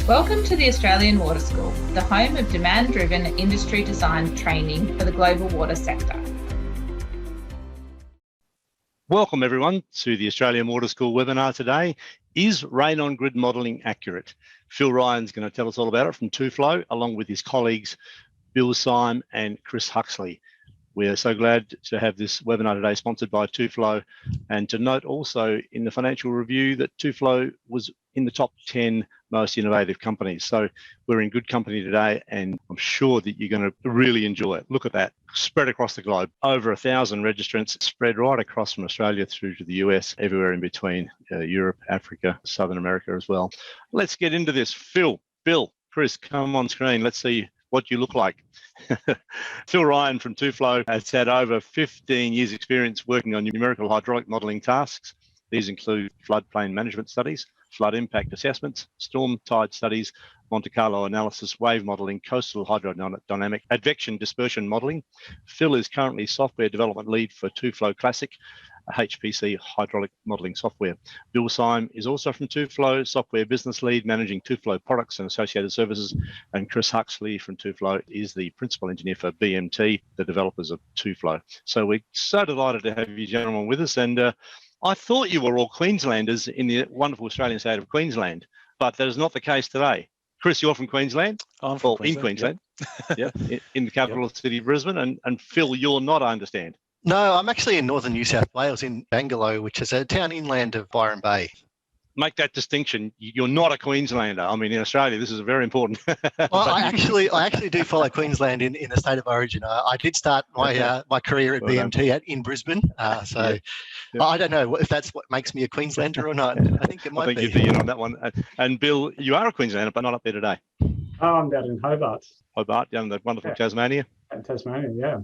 Welcome to the Australian Water School, the home of demand-driven industry-designed training for the global water sector. Welcome everyone to the Australian Water School webinar today. Is rain on grid modelling accurate? Phil Ryan's going to tell us all about it from TUFLOW, along with his colleagues Bill Syme and Chris Huxley. We're so glad to have this webinar today sponsored by TUFLOW, and to note also in the financial review that TUFLOW was in the top 10 most innovative companies. So we're in good company today, and I'm sure that you're going to really enjoy it. Look at that, spread across the globe. Over 1,000 registrants spread right across from Australia through to the US, everywhere in between, Europe, Africa, Southern America as well. Let's get into this. Phil, Bill, Chris, come on screen. Let's see what you look like. Phil Ryan from TUFLOW has had over 15 years experience working on numerical hydraulic modelling tasks. These include floodplain management studies, flood impact assessments, storm tide studies, Monte Carlo analysis, wave modelling, coastal hydrodynamic, advection dispersion modelling. Phil is currently software development lead for TUFLOW Classic, a HPC hydraulic modelling software. Bill Syme is also from TUFLOW, software business lead, managing TUFLOW products and associated services. And Chris Huxley from TUFLOW is the principal engineer for BMT, the developers of TUFLOW. So we're so delighted to have you gentlemen with us. And I thought you were all Queenslanders in the wonderful Australian state of Queensland, but that is not the case today. Chris, you're from Queensland? I'm from Queensland. In Queensland, yeah, in the capital city, Brisbane. And Phil, you're not, I understand. No, I'm actually in northern New South Wales, in Bangalow, which is a town inland of Byron Bay. Make that distinction. You're not a Queenslander. I mean, in Australia, this is very important. Well, I actually do follow Queensland in the state of origin. I did start my career at BMT in Brisbane. I don't know if that's what makes me a Queenslander or not. I think it might be. I think you'd be in on that one. And Bill, you are a Queenslander, but not up there today. Oh, I'm down in Hobart. Hobart, down in the wonderful Tasmania. Tasmania, yeah.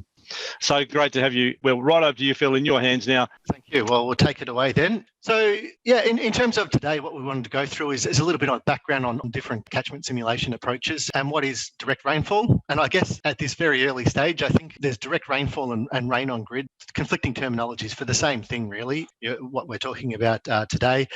So great to have you. Well, right over to you, Phil, in your hands now. Thank you. Well, we'll take it away then. So, yeah, in terms of today, what we wanted to go through is a little bit of background on different catchment simulation approaches and what is direct rainfall. And I guess at this very early stage, I think there's direct rainfall and rain on grid, conflicting terminologies for the same thing, really, what we're talking about today.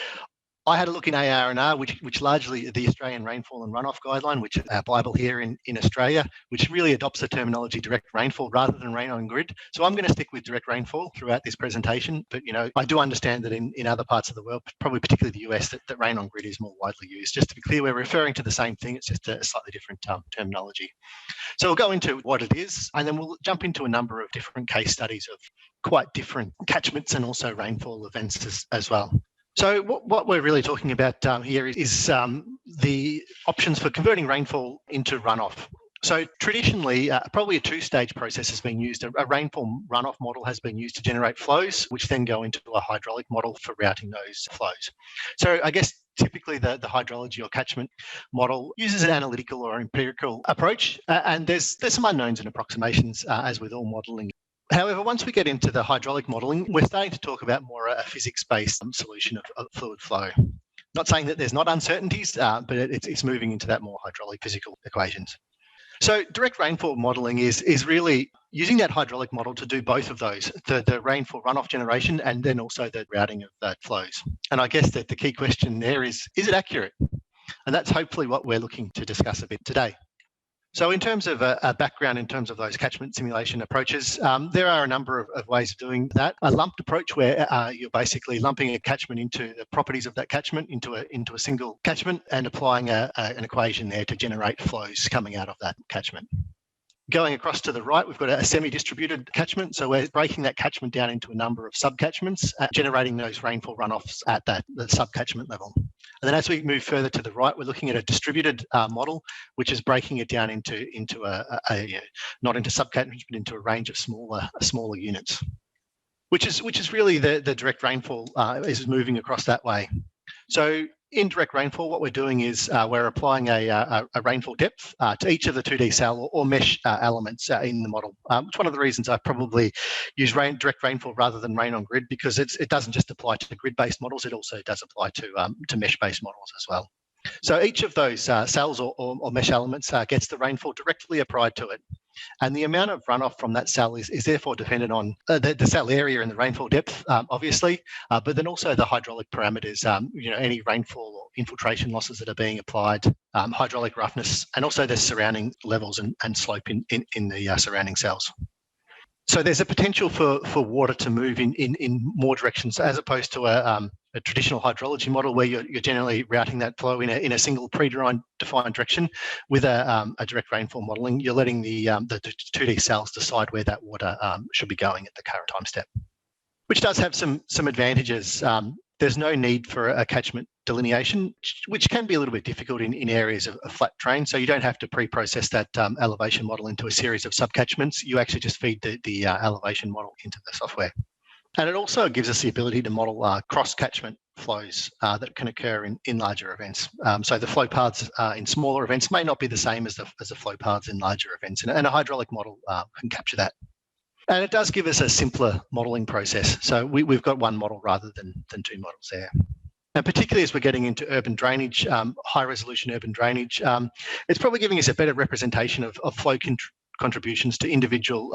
I had a look in AR&R, which largely the Australian Rainfall and Runoff Guideline, which is our Bible here in Australia, which really adopts the terminology direct rainfall rather than rain on grid. So I'm going to stick with direct rainfall throughout this presentation. But, I do understand that in other parts of the world, probably particularly the US, that rain on grid is more widely used. Just to be clear, we're referring to the same thing. It's just a slightly different terminology. So we'll go into what it is, and then we'll jump into a number of different case studies of quite different catchments and also rainfall events as well. So what we're really talking about here is the options for converting rainfall into runoff. So traditionally, probably a two-stage process has been used. A rainfall runoff model has been used to generate flows, which then go into a hydraulic model for routing those flows. So I guess typically the hydrology or catchment model uses an analytical or empirical approach, and there's some unknowns and approximations, as with all modelling. However, once we get into the hydraulic modelling, we're starting to talk about more a physics-based solution of fluid flow. Not saying that there's not uncertainties, but it's moving into that more hydraulic physical equations. So direct rainfall modelling is really using that hydraulic model to do both of those, the rainfall runoff generation and then also the routing of that flows. And I guess that the key question there is it accurate? And that's hopefully what we're looking to discuss a bit today. So in terms of a background, in terms of those catchment simulation approaches, there are a number of ways of doing that. A lumped approach where you're basically lumping a catchment into the properties of that catchment into a single catchment and applying an equation there to generate flows coming out of that catchment. Going across to the right, we've got a semi-distributed catchment. So we're breaking that catchment down into a number of sub-catchments, generating those rainfall runoffs at the sub-catchment level. And then as we move further to the right, we're looking at a distributed model, which is breaking it down into not into sub-catchments, but into a range of smaller units, which is really the direct rainfall is moving across that way. So in direct rainfall, what we're doing is we're applying a rainfall depth to each of the 2D cell or mesh elements in the model. It's one of the reasons I probably use direct rainfall rather than rain on grid, because it doesn't just apply to grid-based models, it also does apply to mesh-based models as well. So each of those cells or mesh elements gets the rainfall directly applied to it. And the amount of runoff from that cell is therefore dependent on the cell area and the rainfall depth, obviously, but then also the hydraulic parameters, any rainfall or infiltration losses that are being applied, hydraulic roughness, and also the surrounding levels and slope in the surrounding cells. So there's a potential for water to move in more directions as opposed to a traditional hydrology model where you're generally routing that flow in a single predefined direction. With a direct rainfall modelling, you're letting the 2D cells decide where that water should be going at the current time step, which does have some advantages. There's no need for a catchment delineation, which can be a little bit difficult in areas of flat terrain. So you don't have to pre-process that elevation model into a series of sub-catchments. You actually just feed the elevation model into the software. And it also gives us the ability to model cross-catchment flows that can occur in larger events. So the flow paths in smaller events may not be the same as the flow paths in larger events, and a hydraulic model can capture that. And it does give us a simpler modelling process. So we've got one model rather than two models there. And particularly as we're getting into urban drainage, high resolution urban drainage, it's probably giving us a better representation of flow contributions to individual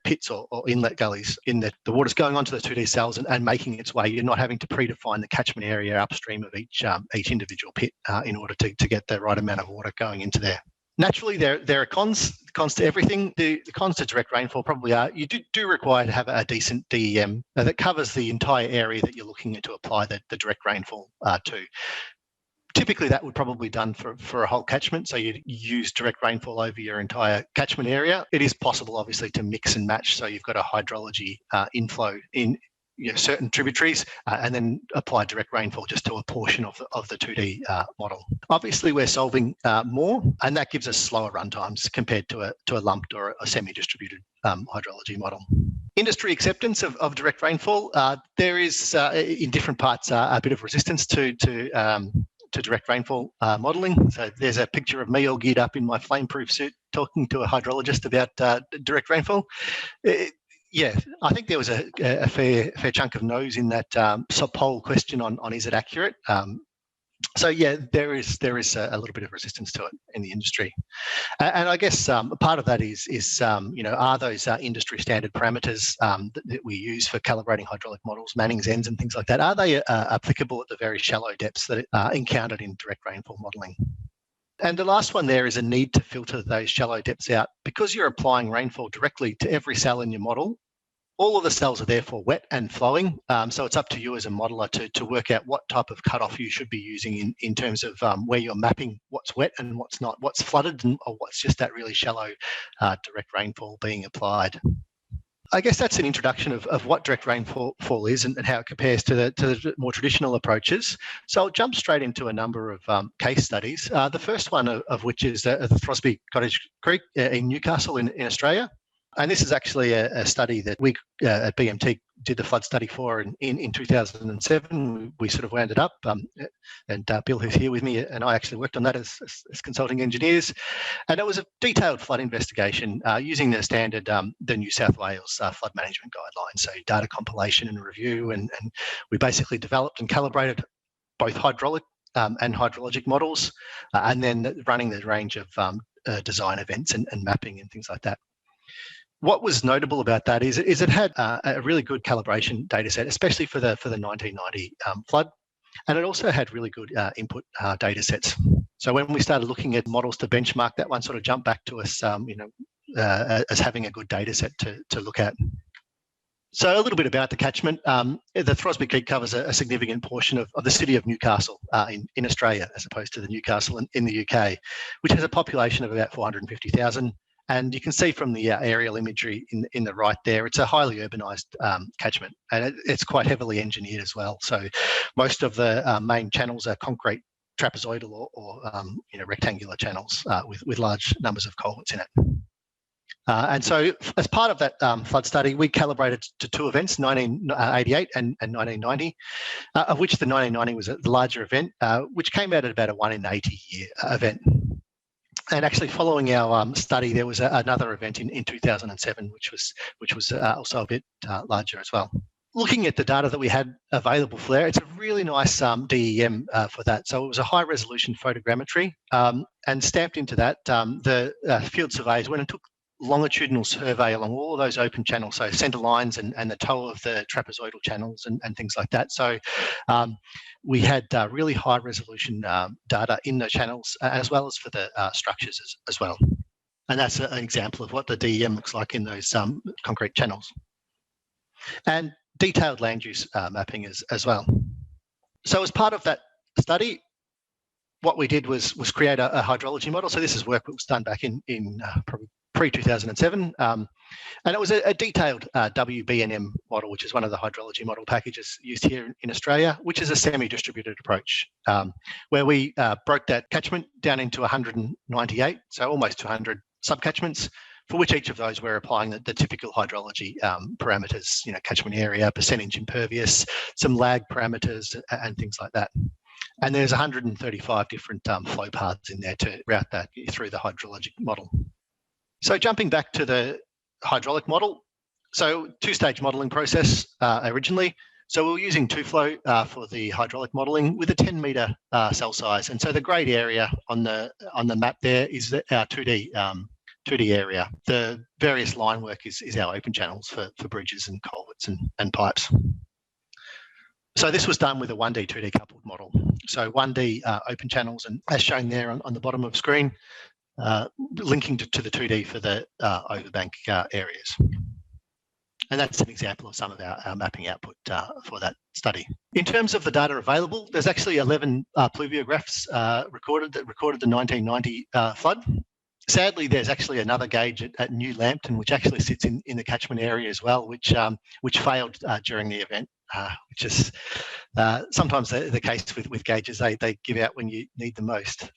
pits or inlet gullies, in that the water's going onto the 2D cells and making its way. You're not having to predefine the catchment area upstream of each individual pit in order to get the right amount of water going into there. Naturally, there are cons to everything. The cons to direct rainfall probably are you do require to have a decent DEM that covers the entire area that you're looking at to apply the direct rainfall to. Typically, that would probably be done for a whole catchment, so you use direct rainfall over your entire catchment area. It is possible, obviously, to mix and match, so you've got a hydrology inflow in certain tributaries and then apply direct rainfall just to a portion of the 2D model. Obviously, we're solving more, and that gives us slower runtimes compared to a lumped or a semi-distributed hydrology model. Industry acceptance of direct rainfall. There is, in different parts, a bit of resistance to direct rainfall modelling. So there's a picture of me all geared up in my flameproof suit talking to a hydrologist about direct rainfall. Yeah, I think there was a fair chunk of no's in that sub-poll question on is it accurate. So yeah, there is a little bit of resistance to it in the industry, and I guess part of that is are those industry standard parameters that we use for calibrating hydraulic models, Manning's ends and things like that, are they applicable at the very shallow depths that are encountered in direct rainfall modelling? And the last one there is a need to filter those shallow depths out. Because you're applying rainfall directly to every cell in your model, all of the cells are therefore wet and flowing. So it's up to you as a modeler to work out what type of cutoff you should be using in terms of where you're mapping what's wet and what's not, what's flooded or what's just that really shallow direct rainfall being applied. I guess that's an introduction of what direct rainfall is and how it compares to the more traditional approaches. So I'll jump straight into a number of case studies. The first one of which is the Throsby Cottage Creek in Newcastle in Australia. And this is actually a study that we at BMT did the flood study for in 2007. We sort of wound it up, and Bill, who's here with me, and I actually worked on that as consulting engineers. And it was a detailed flood investigation using the standard, the New South Wales flood management guidelines, so data compilation and review. And we basically developed and calibrated both hydraulic and hydrologic models, and then running the range of design events and mapping and things like that. What was notable about that is it had a really good calibration data set, especially for the 1990 flood, and it also had really good input data sets. So when we started looking at models to benchmark, that one sort of jumped back to us, as having a good data set to look at. So a little bit about the catchment. The Throsby Creek covers a significant portion of the city of Newcastle in Australia, as opposed to the Newcastle in the UK, which has a population of about 450,000. And you can see from the aerial imagery in the right there, it's a highly urbanised catchment, and it's quite heavily engineered as well. So most of the main channels are concrete trapezoidal or rectangular channels with large numbers of culverts in it. And so as part of that flood study, we calibrated to two events, 1988 and 1990, of which the 1990 was a larger event, which came out at about a 1 in 80 year event. And actually, following our study, there was another event in 2007, which was also a bit larger as well. Looking at the data that we had available for there, it's a really nice DEM for that. So it was a high resolution photogrammetry, and stamped into that, the field surveyors went and took longitudinal survey along all of those open channels, so centre lines and the toe of the trapezoidal channels and things like that. So we had really high resolution data in the channels, as well as for the structures as well. And that's an example of what the DEM looks like in those concrete channels. And detailed land use mapping as well. So as part of that study, what we did was create a hydrology model. So this is work that was done back in probably pre-2007. And it was a detailed WBNM model, which is one of the hydrology model packages used here in Australia, which is a semi-distributed approach, where we broke that catchment down into 198, so almost 200 sub-catchments, for which each of those we're applying the typical hydrology parameters, catchment area, percentage impervious, some lag parameters and things like that. And there's 135 different flow paths in there to route that through the hydrologic model. So jumping back to the hydraulic model, so two-stage modelling process originally. So we were using TUFLOW for the hydraulic modelling with a 10-metre cell size. And so the greyed area on the map there is our 2D area. The various line work is our open channels for bridges and culverts and pipes. So this was done with a 1D, 2D coupled model. So 1D open channels, and as shown there on the bottom of the screen, linking to the 2D for the overbank areas. And that's an example of some of our mapping output for that study. In terms of the data available, there's actually 11 pluviographs recorded the 1990 flood. Sadly, there's actually another gauge at New Lambton, which actually sits in the catchment area as well, which failed during the event, which is sometimes the case with gauges. They give out when you need them most.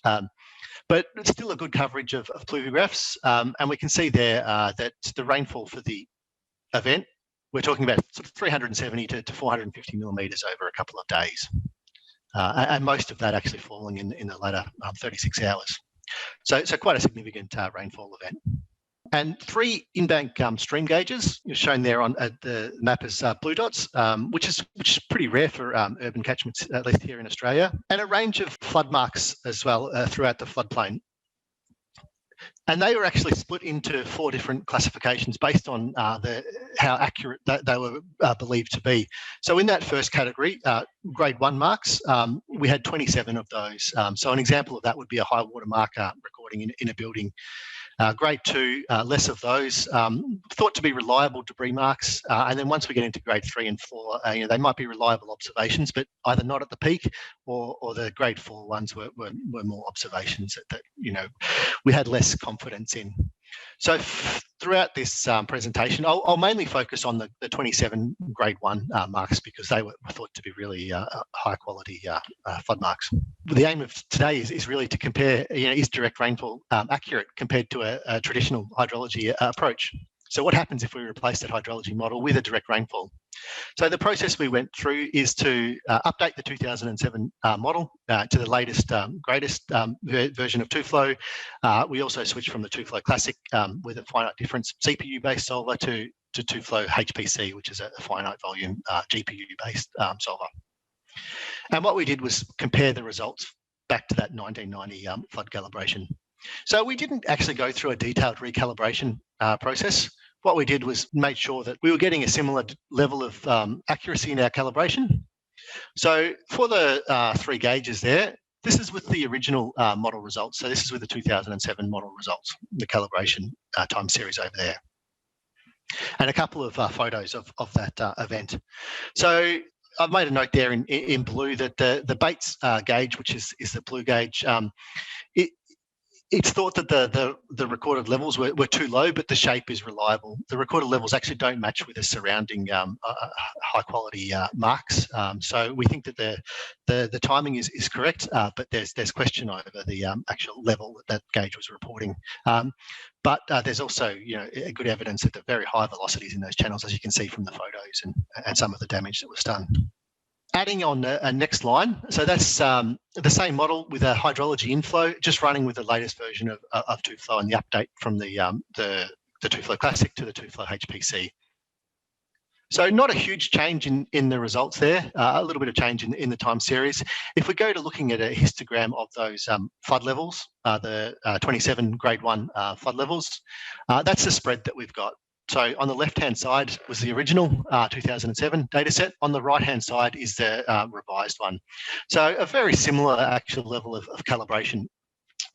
But it's still a good coverage of pluviographs, and we can see there that the rainfall for the event, we're talking about sort of 370 to 450 millimetres over a couple of days, and most of that actually falling in the latter 36 hours. So quite a significant rainfall event. And 3 in-bank stream gauges shown there on the map as blue dots, which is pretty rare for urban catchments, at least here in Australia, and a range of flood marks as well throughout the floodplain. And they were actually split into 4 different classifications based on how accurate they were believed to be. So in that first category, grade 1 marks, we had 27 of those. So an example of that would be a high water mark recording in a building. Grade 2, less of those, thought to be reliable debris marks. And then once we get into grade 3 and 4, they might be reliable observations, but either not at the peak or the grade 4 ones were more observations that we had less confidence in. So throughout this presentation, I'll mainly focus on the 27 grade 1 marks because they were thought to be really high quality flood marks. The aim of today is really to compare, is direct rainfall accurate compared to a traditional hydrology approach? So what happens if we replace that hydrology model with a direct rainfall? So the process we went through is to update the 2007 model to the latest, greatest version of TUFLOW. We also switched from the TUFLOW Classic with a finite difference CPU-based solver to TUFLOW HPC, which is a finite volume GPU-based solver. And what we did was compare the results back to that 1990 flood calibration. So we didn't actually go through a detailed recalibration process. What we did was make sure that we were getting a similar level of accuracy in our calibration. So for the 3 gauges there, this is with the original model results. So this is with the 2007 model results, the calibration time series over there. And a couple of photos of that event. So I've made a note there in blue that the Bates gauge, which is the blue gauge, it's thought that the recorded levels were too low, but the shape is reliable. The recorded levels actually don't match with the surrounding high quality marks. So we think that the timing is correct, but there's question over the actual level that gauge was reporting. But there's also a good evidence that the very high velocities in those channels, as you can see from the photos and some of the damage that was done. Adding on a next line, so that's the same model with a hydrology inflow, just running with the latest version of TUFLOW and the update from the TUFLOW Classic to the TUFLOW HPC. So not a huge change in the results there, a little bit of change in the time series. If we go to looking at a histogram of those flood levels, the 27 grade 1 flood levels, that's the spread that we've got. So on the left-hand side was the original 2007 data set. On the right-hand side is the revised one. So a very similar actual level of calibration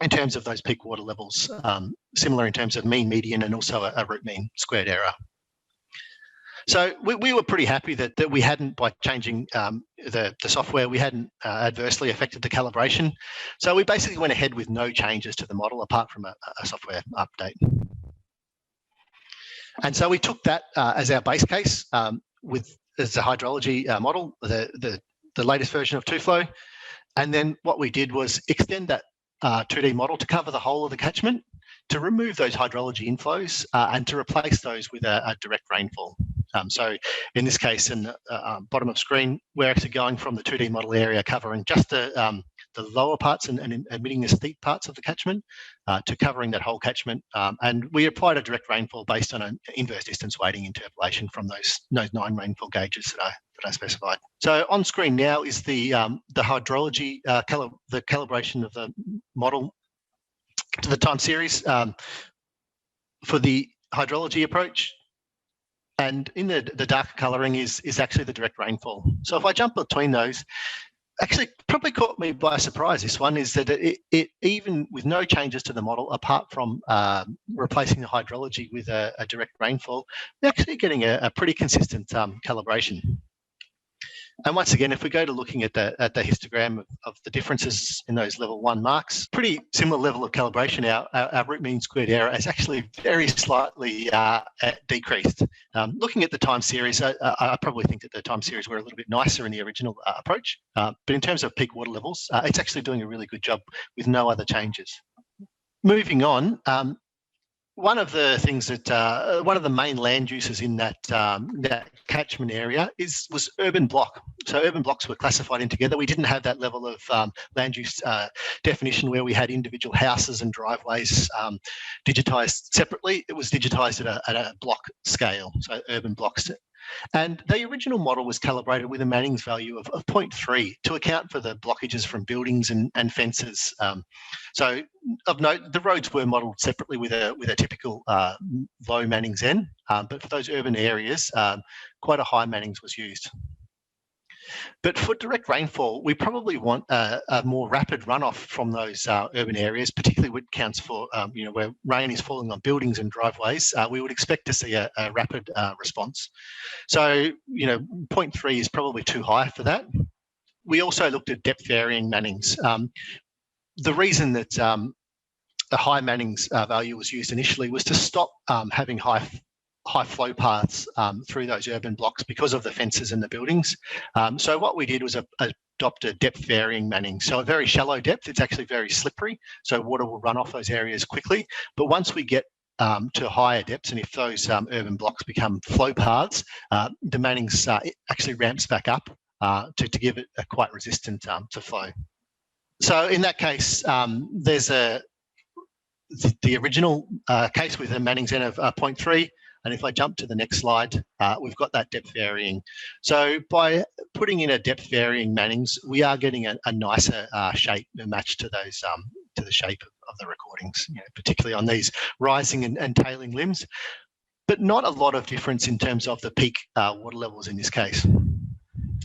in terms of those peak water levels, similar in terms of mean, median, and also a root mean squared error. So we were pretty happy that we hadn't, by changing the software, we hadn't adversely affected the calibration. So we basically went ahead with no changes to the model apart from a software update. And so we took that as our base case as the hydrology model, the latest version of TUFLOW. And then what we did was extend that 2D model to cover the whole of the catchment, to remove those hydrology inflows and to replace those with a direct rainfall. So in this case, in the bottom of screen, we're actually going from the 2D model area covering just the lower parts and omitting the steep parts of the catchment to covering that whole catchment. And we applied a direct rainfall based on an inverse distance weighting interpolation from those 9 rainfall gauges that I specified. So on screen now is the hydrology, the calibration of the model to the time series for the hydrology approach. And in the darker colouring is actually the direct rainfall. So if I jump between those, actually probably caught me by surprise. This one is that it even with no changes to the model, apart from replacing the hydrology with a direct rainfall, we're actually getting a pretty consistent calibration. And once again, if we go to looking at the histogram of the differences in those level 1 marks, pretty similar level of calibration. Our root mean squared error is actually very slightly decreased. Looking at the time series, I probably think that the time series were a little bit nicer in the original approach. But in terms of peak water levels, it's actually doing a really good job with no other changes. Moving on, one of the things that one of the main land uses in that catchment area was urban block. So urban blocks were classified in together. We didn't have that level of land use definition where we had individual houses and driveways digitised separately. It was digitised at a block scale, so urban blocks. And the original model was calibrated with a Manning's value of 0.3 to account for the blockages from buildings and fences. So of note, the roads were modelled separately with a typical low Manning's N, but for those urban areas, quite a high Manning's was used. But for direct rainfall, we probably want a more rapid runoff from those urban areas, particularly when it counts for where rain is falling on buildings and driveways. We would expect to see a rapid response. So 0.3 is probably too high for that. We also looked at depth varying Manning's. The reason that a high Manning's value was used initially was to stop having high flow paths through those urban blocks because of the fences and the buildings. So what we did was adopt a depth varying Manning. So a very shallow depth, it's actually very slippery, so water will run off those areas quickly. But once we get to higher depths, and if those urban blocks become flow paths, the Manning's actually ramps back up to give it a quite resistant to flow. So in that case, there's the original case with a Manning's N of 0.3. And if I jump to the next slide, we've got that depth varying. So by putting in a depth varying Manning's, we are getting a nicer shape matched to those to the shape of the recordings, particularly on these rising and tailing limbs, but not a lot of difference in terms of the peak water levels in this case.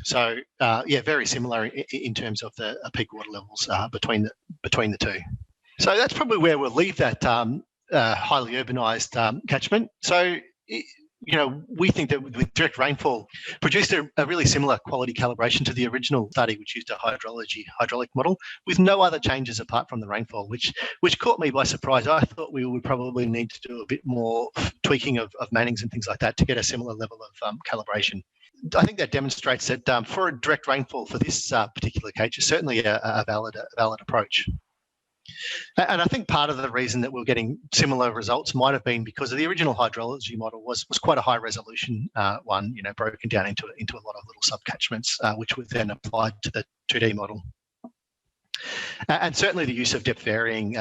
So yeah, very similar in terms of the peak water levels between the two. So that's probably where we'll leave that highly urbanised catchment. So we think that with direct rainfall produced a really similar quality calibration to the original study, which used a hydraulic model with no other changes apart from the rainfall, which caught me by surprise. I thought we would probably need to do a bit more tweaking of Manning's and things like that to get a similar level of calibration. I think that demonstrates that for a direct rainfall for this particular case is certainly a valid approach. And I think part of the reason that we're getting similar results might have been because of the original hydrology model was quite a high resolution one, broken down into a lot of little sub-catchments, which were then applied to the 2D model. And certainly the use of depth varying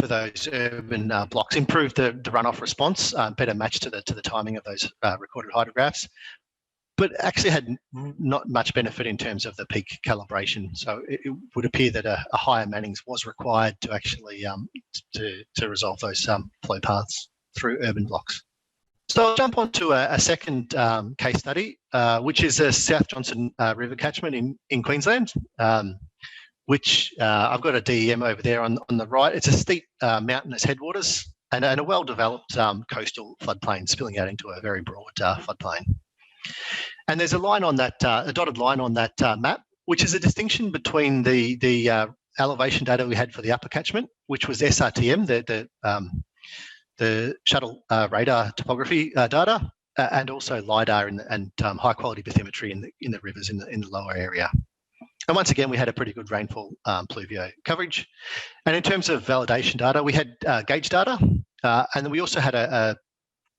for those urban blocks, improved the runoff response, better matched to the timing of those recorded hydrographs, but actually had not much benefit in terms of the peak calibration. So it would appear that a higher Mannings was required to actually to resolve those flow paths through urban blocks. So I'll jump on to a second case study, which is a South Johnson River catchment in Queensland, which I've got a DEM over there on the right. It's a steep mountainous headwaters and a well-developed coastal floodplain spilling out into a very broad floodplain. And there's a line on that, a dotted line on that map, which is a distinction between the elevation data we had for the upper catchment, which was SRTM, the shuttle radar topography data, and also LiDAR and high quality bathymetry in the rivers in the lower area. And once again, we had a pretty good rainfall pluvio coverage. And in terms of validation data, we had gauge data, and then we also had a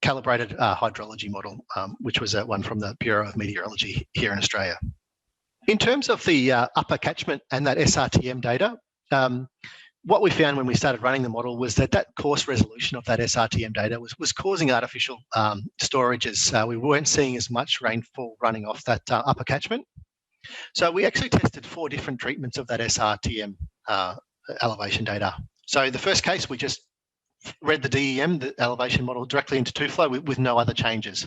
calibrated hydrology model, which was one from the Bureau of Meteorology here in Australia. In terms of the upper catchment and that SRTM data, what we found when we started running the model was that coarse resolution of that SRTM data was causing artificial storages. We weren't seeing as much rainfall running off that upper catchment. So we actually tested 4 different treatments of that SRTM elevation data. So the first case, we just read the DEM, the elevation model, directly into TUFLOW with no other changes.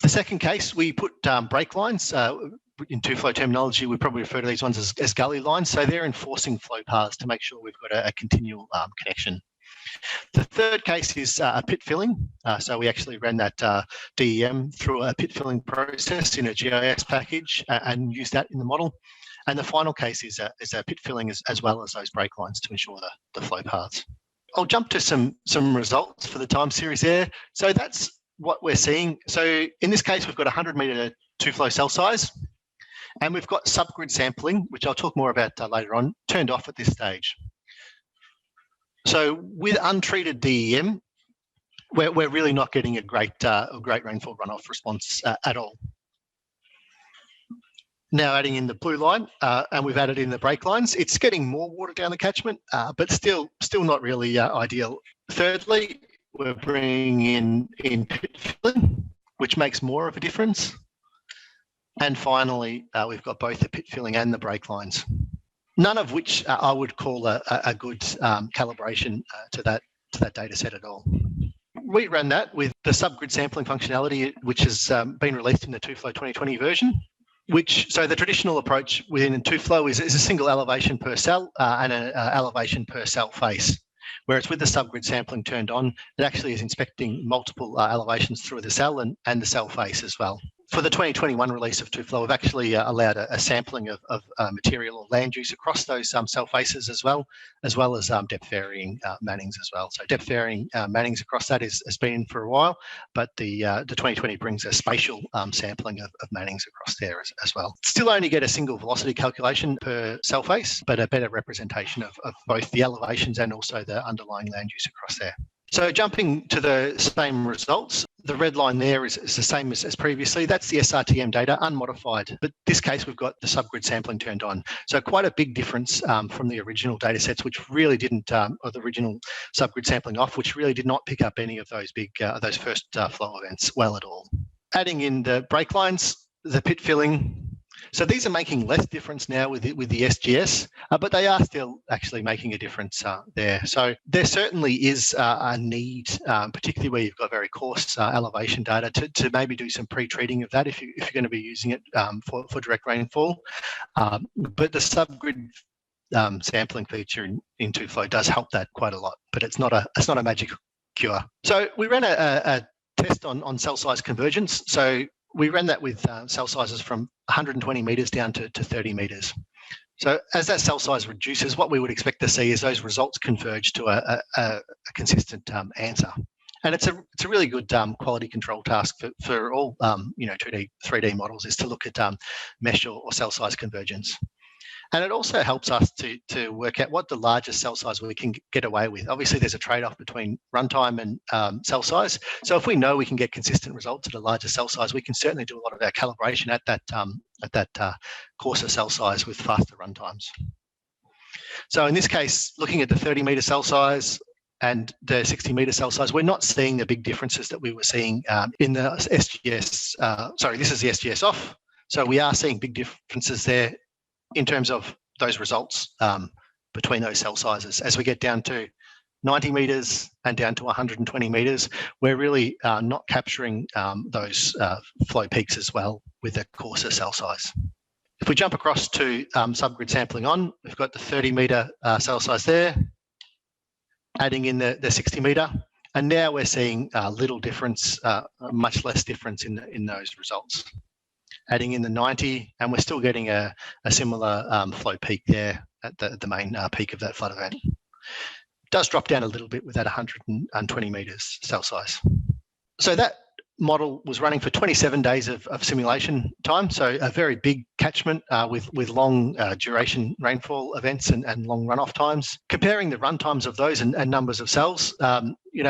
The second case, we put break lines. In TUFLOW terminology, we probably refer to these ones as gully lines. So they're enforcing flow paths to make sure we've got a continual connection. The third case is a pit filling. So we actually ran that DEM through a pit filling process in a GIS package and used that in the model. And the final case is a pit filling as well as those break lines to ensure the flow paths. I'll jump to some results for the time series there. So that's what we're seeing. So in this case, we've got 100 metre TUFLOW cell size, and we've got subgrid sampling, which I'll talk more about later on, turned off at this stage. So with untreated DEM, we're really not getting a great rainfall runoff response at all. Now adding in the blue line, and we've added in the break lines, it's getting more water down the catchment, but still not really ideal. Thirdly, we're bringing in pit filling, which makes more of a difference. And finally, we've got both the pit filling and the break lines, none of which I would call a good calibration to that data set at all. We ran that with the subgrid sampling functionality, which has been released in the TUFLOW 2020 version. So the traditional approach within TUFLOW is a single elevation per cell and an elevation per cell face. Whereas with the subgrid sampling turned on, it actually is inspecting multiple elevations through the cell and the cell face as well. For the 2021 release of TUFLOW, we've actually allowed a sampling of material or land use across those cell faces as well as depth varying Mannings as well. So depth varying Mannings across that has been for a while, but the 2020 brings a spatial sampling of Mannings across there as well. Still only get a single velocity calculation per cell face, but a better representation of both the elevations and also the underlying land use across there. So jumping to the same results, the red line there is the same as previously. That's the SRTM data, unmodified. But this case, we've got the subgrid sampling turned on. So quite a big difference from the original data sets, which really didn't, or the original subgrid sampling off, which really did not pick up any of those big, those first flow events well at all. Adding in the break lines, the pit filling. So these are making less difference now with the SGS, but they are still actually making a difference there. So there certainly is a need, particularly where you've got very coarse elevation data, to maybe do some pre-treating of that if you're going to be using it for direct rainfall. But the subgrid sampling feature in TUFLOW does help that quite a lot, but it's not a magic cure. So we ran a test on cell size convergence. So we ran that with cell sizes from 120 metres down to 30 metres. So as that cell size reduces, what we would expect to see is those results converge to a consistent answer. And it's a really good quality control task for all 2D, 3D models, is to look at mesh or cell size convergence. And it also helps us to work out what the largest cell size we can get away with. Obviously, there's a trade-off between runtime and cell size. So if we know we can get consistent results at a larger cell size, we can certainly do a lot of our calibration at that coarser cell size with faster runtimes. So in this case, looking at the 30 metre cell size, and the 60 metre cell size, we're not seeing the big differences that we were seeing in the SGS. Sorry, this is the SGS off. So we are seeing big differences there in terms of those results between those cell sizes. As we get down to 90 metres and down to 120 metres, we're really not capturing those flow peaks as well with the coarser cell size. If we jump across to subgrid sampling on, we've got the 30 metre cell size there, adding in the 60 metre, and now we're seeing little difference, much less difference in those results. Adding in the 90, and we're still getting a similar flow peak there at the main peak of that flood event. It does drop down a little bit with that 120 metres cell size. So that model was running for 27 days of simulation time, so a very big catchment with long duration rainfall events and long runoff times. Comparing the run times of those and numbers of cells, at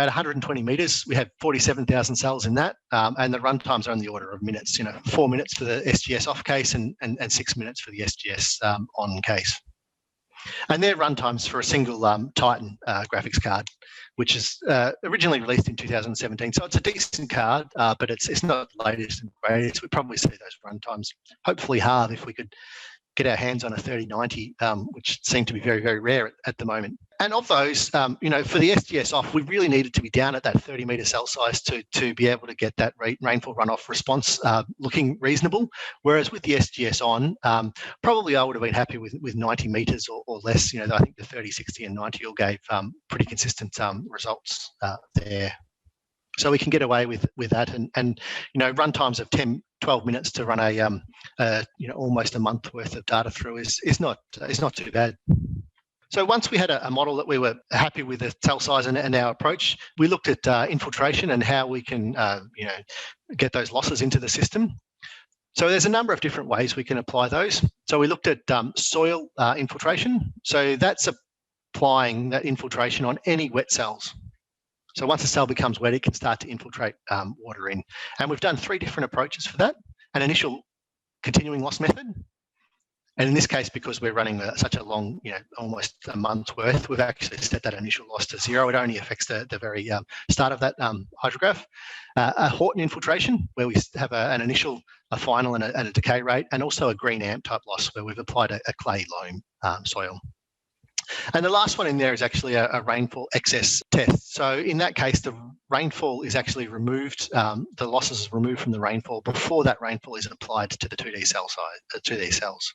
120 metres, we have 47,000 cells in that, and the run times are on the order of minutes. 4 minutes for the SGS off case and 6 minutes for the SGS on case. And they're run times for a single Titan graphics card, which is originally released in 2017. So it's a decent card, but it's not the latest and greatest. We'd probably see those run times hopefully halve if we could get our hands on a 3090, which seem to be very, very rare at the moment. And of those, for the SGS off, we really needed to be down at that 30 metre cell size to be able to get that rainfall runoff response looking reasonable. Whereas with the SGS on, probably I would have been happy with 90 metres or less. I think the 30, 60 and 90 all gave pretty consistent results there. So we can get away with that, and run times of 10, 12 minutes to run almost a month worth of data through is not too bad. So once we had a model that we were happy with the cell size and our approach, we looked at infiltration and how we can get those losses into the system. So there's a number of different ways we can apply those. So we looked at soil infiltration. So that's applying that infiltration on any wet cells. So once a cell becomes wet, it can start to infiltrate water in. And we've done 3 different approaches for that. An initial continuing loss method. And in this case, because we're running such a long, almost a month's worth, we've actually set that initial loss to 0. It only affects the very start of that hydrograph. A Horton infiltration, where we have an initial, a final and a decay rate, and also a green amp type loss, where we've applied a clay loam soil. And the last one in there is actually a rainfall excess test. So in that case, the rainfall is actually removed, the losses are removed from the rainfall before that rainfall is applied to the 2D cell size, 2D cells.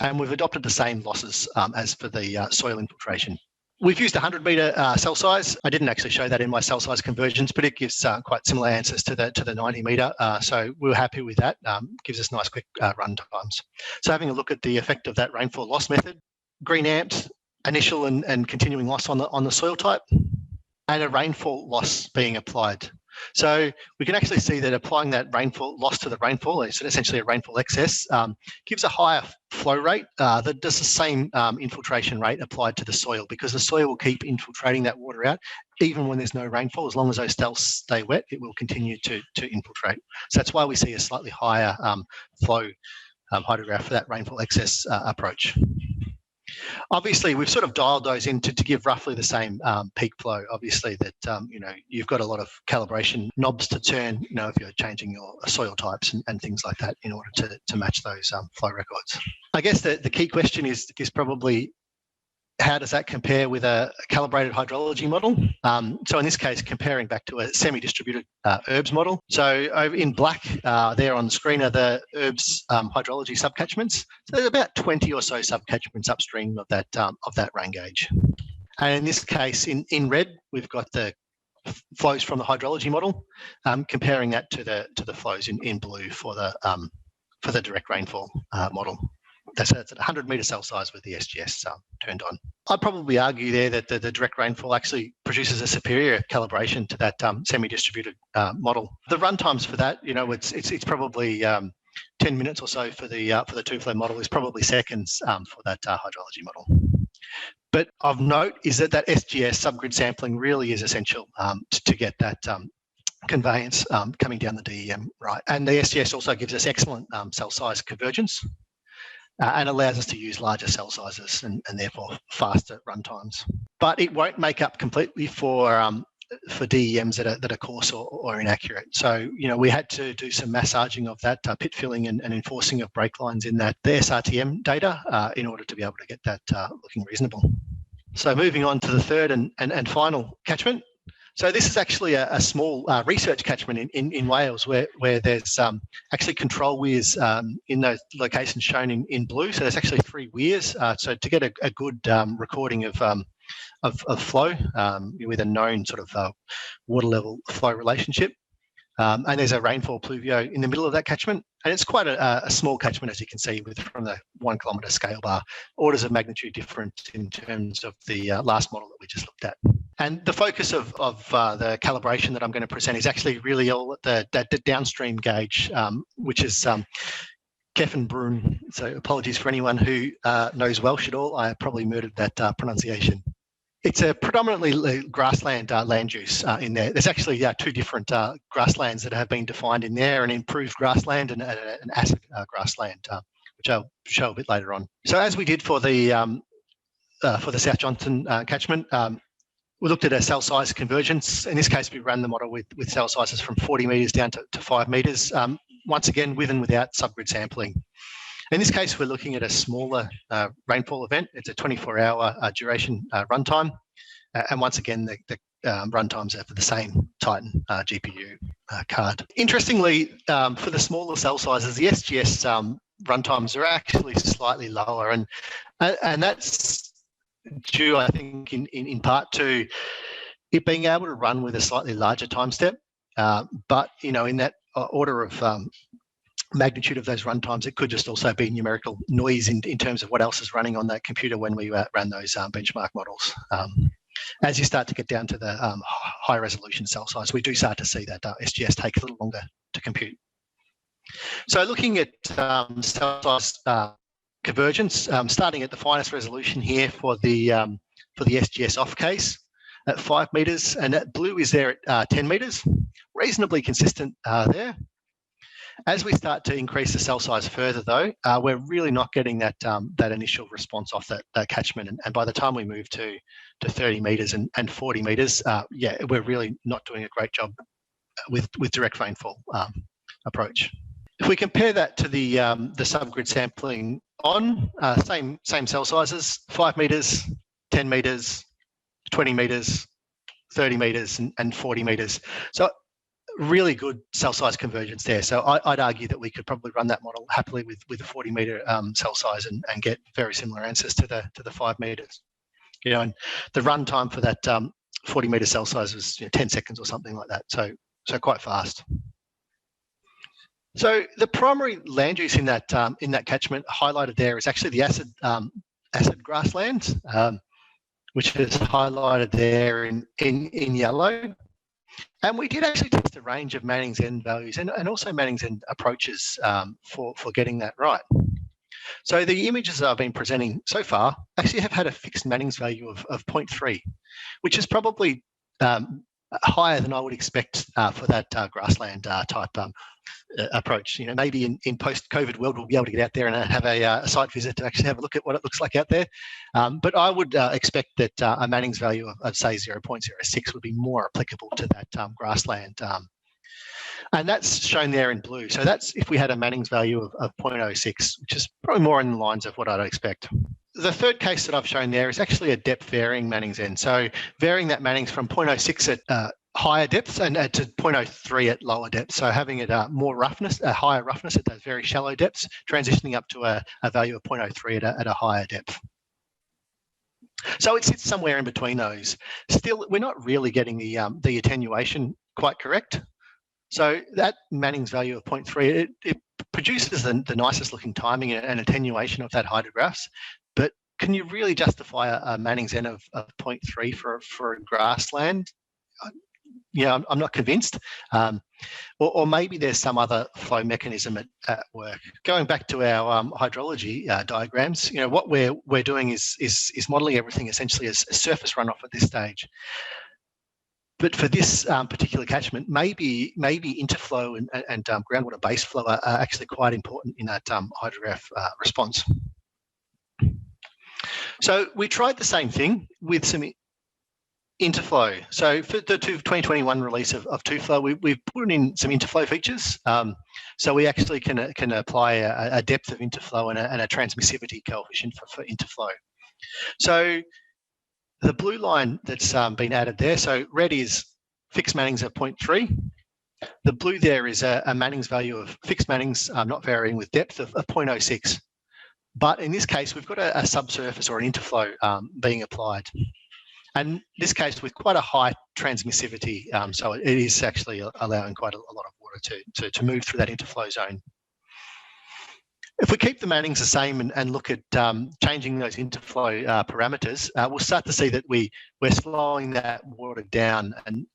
And we've adopted the same losses as for the soil infiltration. We've used 100 metre cell size. I didn't actually show that in my cell size conversions, but it gives quite similar answers to the 90 metre. So we're happy with that. Gives us nice quick run times. So having a look at the effect of that rainfall loss method, green amps, initial and continuing loss on the soil type, and a rainfall loss being applied. So we can actually see that applying that rainfall loss to the rainfall, it's essentially a rainfall excess, gives a higher flow rate that does the same infiltration rate applied to the soil, because the soil will keep infiltrating that water out even when there's no rainfall. As long as those cells stay wet, it will continue to infiltrate. So that's why we see a slightly higher flow hydrograph for that rainfall excess approach. Obviously, we've sort of dialed those in to give roughly the same peak flow. Obviously, that you've got a lot of calibration knobs to turn, if you're changing your soil types and things like that in order to match those flow records. I guess the key question is probably, how does that compare with a calibrated hydrology model? So in this case, comparing back to a semi-distributed URBS model. So over in black there on the screen are the URBS hydrology sub-catchments. So there's about 20 or so sub-catchments upstream of that rain gauge. And in this case, in red, we've got the flows from the hydrology model, comparing that to the flows in blue for the direct rainfall model. That's at 100 metre cell size with the SGS turned on. I'd probably argue there that the direct rainfall actually produces a superior calibration to that semi-distributed model. The run times for that, it's probably 10 minutes or so for the TUFLOW model, is probably seconds for that hydrology model. But of note is that SGS subgrid sampling really is essential to get that conveyance coming down the DEM right. And the SGS also gives us excellent cell size convergence. And allows us to use larger cell sizes and therefore faster run times. but it won't make up completely for DEMs that are coarse or inaccurate. So, we had to do some massaging of that pit filling and enforcing of break lines in the SRTM data in order to be able to get that looking reasonable. So moving on to the third and final catchment. So this is actually a small research catchment in Wales where there's actually control weirs in those locations shown in blue. So there's actually 3 weirs. So to get a good recording of flow with a known sort of water level flow relationship. And there's a rainfall pluvio in the middle of that catchment. And it's quite a small catchment, as you can see, from the 1 kilometre scale bar. Orders of magnitude different in terms of the last model that we just looked at. And the focus of the calibration that I'm going to present is actually really all at the downstream gauge, which is Keffenbrunn. So apologies for anyone who knows Welsh at all. I probably murdered that pronunciation. It's a predominantly grassland land use in there. There's actually 2 different grasslands that have been defined in there, an improved grassland and an acid grassland, which I'll show a bit later on. So as we did for the South Johnson catchment, we looked at a cell size convergence. In this case, we ran the model with cell sizes from 40 metres down to 5 metres, once again with and without subgrid sampling. In this case, we're looking at a smaller rainfall event. It's a 24-hour duration runtime. And once again, the runtimes are for the same Titan GPU card. Interestingly, for the smaller cell sizes, the SGS runtimes are actually slightly lower. And that's due, I think, in part to it being able to run with a slightly larger time step. But, in that order of magnitude of those runtimes, it could just also be numerical noise in terms of what else is running on that computer when we ran those benchmark models. As you start to get down to the high resolution cell size, we do start to see that SGS take a little longer to compute. So looking at cell size convergence, starting at the finest resolution here for the SGS off case at 5 metres, and that blue is there at 10 metres, reasonably consistent there. As we start to increase the cell size further, though, we're really not getting that initial response off that catchment. And by the time we move to 30 metres and 40 metres, we're really not doing a great job with direct rainfall approach. If we compare that to the subgrid sampling same cell sizes, 5 metres, 10 metres, 20 metres, 30 metres, and 40 metres. So really good cell size convergence there. So I'd argue that we could probably run that model happily with a 40 metre cell size and get very similar answers to the 5 metres. And the run time for that 40 metre cell size was 10 seconds or something like that. So quite fast. So the primary land use in that catchment highlighted there is actually the acid grasslands, which is highlighted there in yellow. And we did actually test a range of Manning's N values and also Manning's N approaches for getting that right. So the images that I've been presenting so far actually have had a fixed Manning's value of 0.3, which is probably higher than I would expect for that grassland type approach. Maybe in post-COVID world, we'll be able to get out there and have a site visit to actually have a look at what it looks like out there. But I would expect that a Manning's value of say 0.06 would be more applicable to that grassland. And that's shown there in blue. So that's if we had a Manning's value of 0.06, which is probably more in the lines of what I'd expect. The third case that I've shown there is actually a depth varying Manning's N. So varying that Manning's from 0.06 at higher depths and to 0.03 at lower depths. So having it more roughness, a higher roughness at those very shallow depths, transitioning up to a value of 0.03 at a higher depth. So it sits somewhere in between those. Still, we're not really getting the attenuation quite correct. So that Manning's value of 0.3, it produces the nicest looking timing and attenuation of that hydrographs. But can you really justify a Manning's N of 0.3 for a grassland? I'm not convinced. Or maybe there's some other flow mechanism at work. Going back to our hydrology diagrams, what we're doing is modelling everything essentially as surface runoff at this stage. But for this particular catchment, maybe interflow and groundwater base flow are actually quite important in that hydrograph response. So we tried the same thing with some Interflow. So for the 2021 release of TUFLOW, we've put in some interflow features. So we actually can apply a depth of interflow and a transmissivity coefficient for interflow. So the blue line that's been added there, so red is fixed Mannings of 0.3. The blue there is a Mannings value of fixed Mannings, not varying with depth, of 0.06. But in this case, we've got a subsurface or an interflow being applied. And in this case, with quite a high transmissivity, so it is actually allowing quite a lot of water to move through that interflow zone. If we keep the Mannings the same and look at changing those interflow parameters, we'll start to see that we're slowing that water down.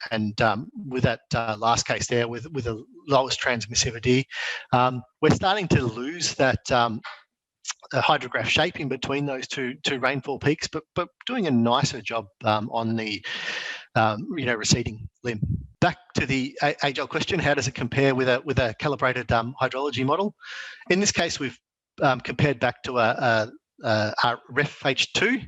And with that last case there, with the lowest transmissivity, we're starting to lose that hydrograph shape in between those two rainfall peaks, but doing a nicer job on the receding limb. Back to the age-old question: how does it compare with a calibrated hydrology model? In this case, we've compared back to our RefH2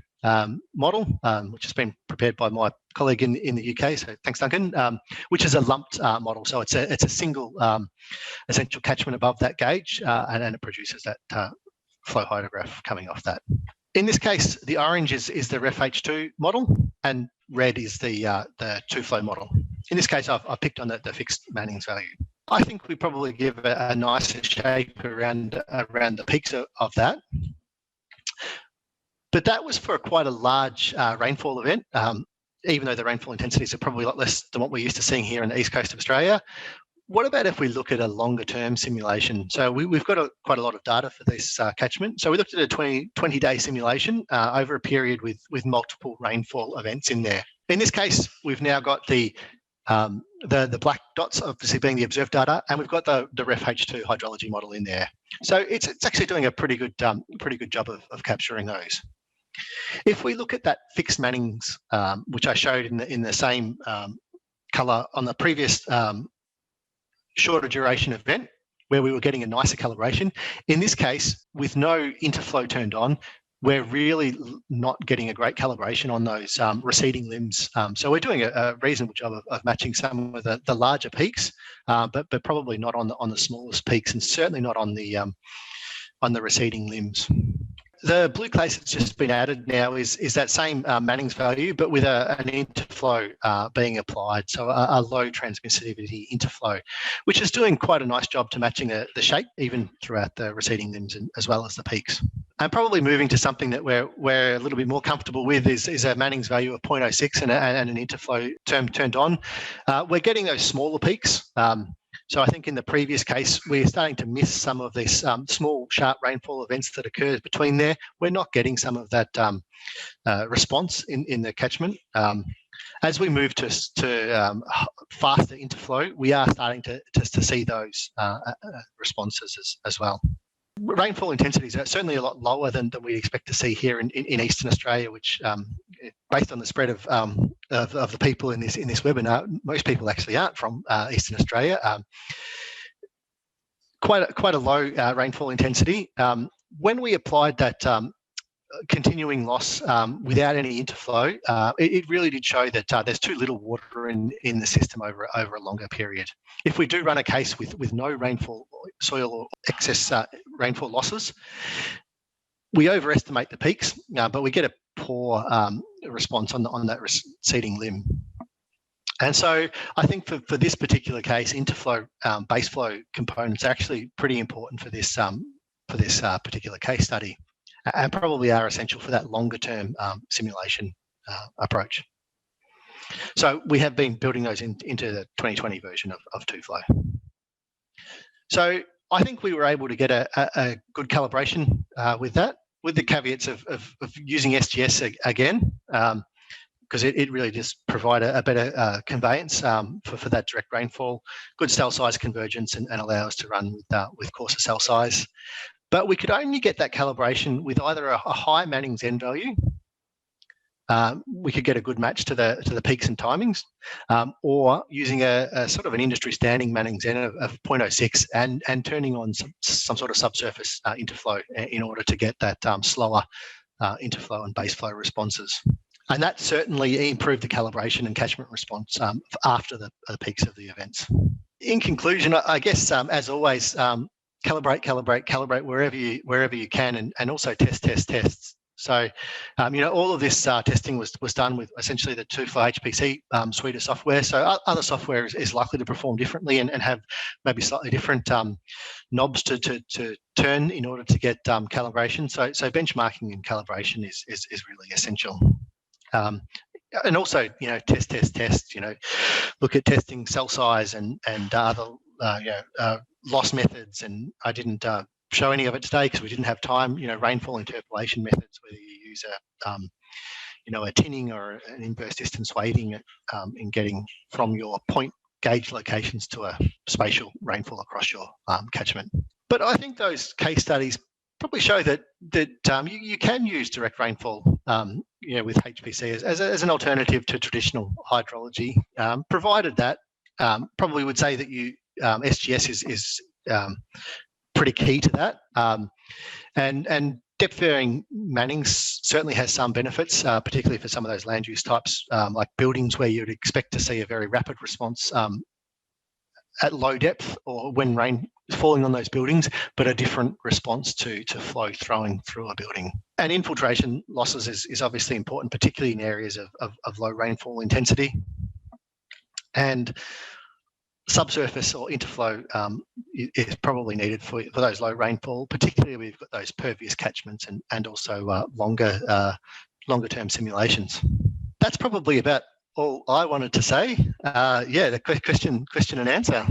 model, which has been prepared by my colleague in the UK. So thanks, Duncan. Which is a lumped model, so it's a single essential catchment above that gauge, and it produces that flow hydrograph coming off that. In this case, the orange is the RefH2 model, and red is the TUFLOW model. In this case, I've picked on the fixed Mannings value. I think we probably give a nicer shape around the peaks of that. But that was for quite a large rainfall event, even though the rainfall intensities are probably a lot less than what we're used to seeing here in the east coast of Australia. What about if we look at a longer term simulation? So we've got quite a lot of data for this catchment. So we looked at a 20-day simulation over a period with multiple rainfall events in there. In this case, we've now got the black dots obviously being the observed data, and we've got the RefH2 hydrology model in there. So it's actually doing a pretty good job of capturing those. If we look at that fixed Mannings, which I showed in the same colour on the previous shorter duration event, where we were getting a nicer calibration. In this case, with no interflow turned on, we're really not getting a great calibration on those receding limbs. So we're doing a reasonable job of matching some of the larger peaks, but probably not on the smallest peaks, and certainly not on the receding limbs. The blue case that's just been added now is that same Mannings value, but with an interflow being applied, so a low transmissivity interflow, which is doing quite a nice job to matching the shape even throughout the receding limbs as well as the peaks. And probably moving to something that we're a little bit more comfortable with is a Mannings value of 0.06 and an interflow term turned on. We're getting those smaller peaks. So I think in the previous case, we're starting to miss some of these small, sharp rainfall events that occurred between there. We're not getting some of that response in the catchment. As we move to faster interflow, we are starting to see those responses as well. Rainfall intensities are certainly a lot lower than we expect to see here in Eastern Australia, which, based on the spread of the people in this webinar, most people actually aren't from Eastern Australia. Quite a low rainfall intensity. When we applied that continuing loss without any interflow, it really did show that there's too little water in the system over a longer period. If we do run a case with no rainfall, soil or excess rainfall losses, we overestimate the peaks, but we get a poor response on that receding limb. And so I think for this particular case, interflow base flow components are actually pretty important for this particular case study, and probably are essential for that longer term simulation approach. So we have been building those into the 2020 version of TUFLOW. So I think we were able to get a good calibration with that, with the caveats of using SGS again, because it really does provide a better conveyance for that direct rainfall, good cell size convergence, and allow us to run with coarser cell size. But we could only get that calibration with either a high Mannings N value. We could get a good match to the peaks and timings, or using a sort of an industry standing Mannings N of 0.06 and turning on some sort of subsurface interflow in order to get that slower interflow and base flow responses. And that certainly improved the calibration and catchment response after the peaks of the events. In conclusion, I guess, as always, calibrate wherever you can, and also test. So, all of this testing was done with essentially the TUFLOW HPC suite of software. So other software is likely to perform differently and have maybe slightly different knobs to turn in order to get calibration. So benchmarking and calibration is really essential. And also, test. Look at testing cell size and other loss methods. And I didn't show any of it today because we didn't have time. Rainfall interpolation methods, whether you use a tinning or an inverse distance weighting in getting from your point gauge locations to a spatial rainfall across your catchment. But I think those case studies probably show that you can use direct rainfall with HPC as an alternative to traditional hydrology, provided that probably would say that SGS is pretty key to that, and depth varying mannings certainly has some benefits, particularly for some of those land use types like buildings where you'd expect to see a very rapid response at low depth or when rain is falling on those buildings, but a different response to flow throwing through a building. And infiltration losses is obviously important, particularly in areas of low rainfall intensity. And subsurface or interflow is probably needed for those low rainfall, particularly we've got those pervious catchments and also longer term simulations. That's probably about all I wanted to say. The question and answer.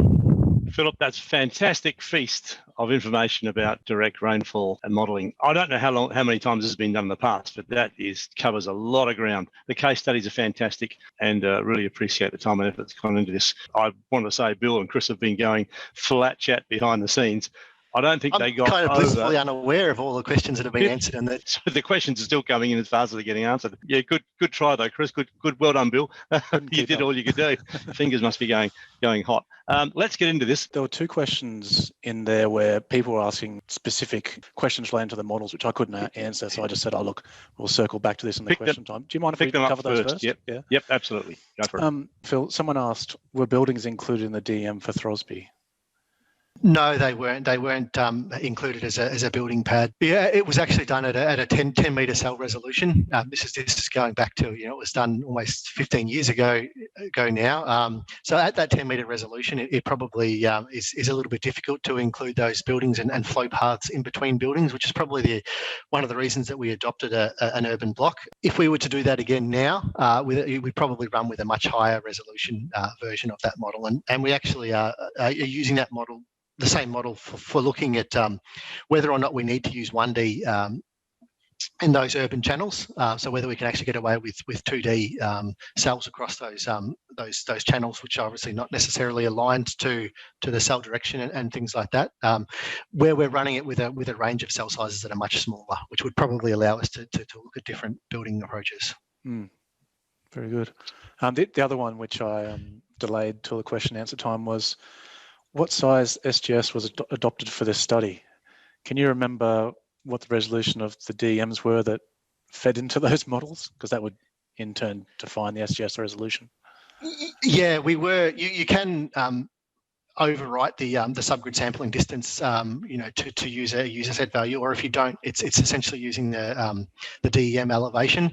Philip, that's a fantastic feast of information about direct rainfall and modelling. I don't know how many times this has been done in the past, but that covers a lot of ground. The case studies are fantastic, and really appreciate the time and effort that's gone into this. I want to say Bill and Chris have been going flat chat behind the scenes. I don't think they got kind of blissfully unaware of all the questions that have been answered, and that so the questions are still coming in as fast as they're getting answered. Yeah, good try though, Chris. Good, well done, Bill. You did all you could do. Fingers must be going hot. Let's get into this. There were two questions in there where people were asking specific questions related to the models, which I couldn't answer. So I just said, "Oh, look, we'll circle back to this in the question time." Do you mind if we cover those first? Yep. Yeah. Yep. Absolutely. Go for it. Phil, someone asked, were buildings included in the DEM for Throsby? No, they weren't. They weren't included as a building pad. Yeah, it was actually done at a 10 metre cell resolution. This is going back to it was done almost 15 years ago now. So at that 10 metre resolution, it probably is a little bit difficult to include those buildings and flow paths in between buildings, which is probably one of the reasons that we adopted an urban block. If we were to do that again now, we'd probably run with a much higher resolution version of that model, and we actually are using that model. The same model for looking at whether or not we need to use 1D in those urban channels. So whether we can actually get away with 2D cells across those channels, which are obviously not necessarily aligned to the cell direction and things like that. Where we're running it with a range of cell sizes that are much smaller, which would probably allow us to look at different building approaches. Very good. The other one, which I delayed till the question and answer time, was, what size SGS was adopted for this study? Can you remember what the resolution of the DEMs were that fed into those models? Because that would in turn define the SGS resolution. Yeah, we were. You can overwrite the subgrid sampling distance, to use a user set value, or if you don't, it's essentially using the DEM elevation.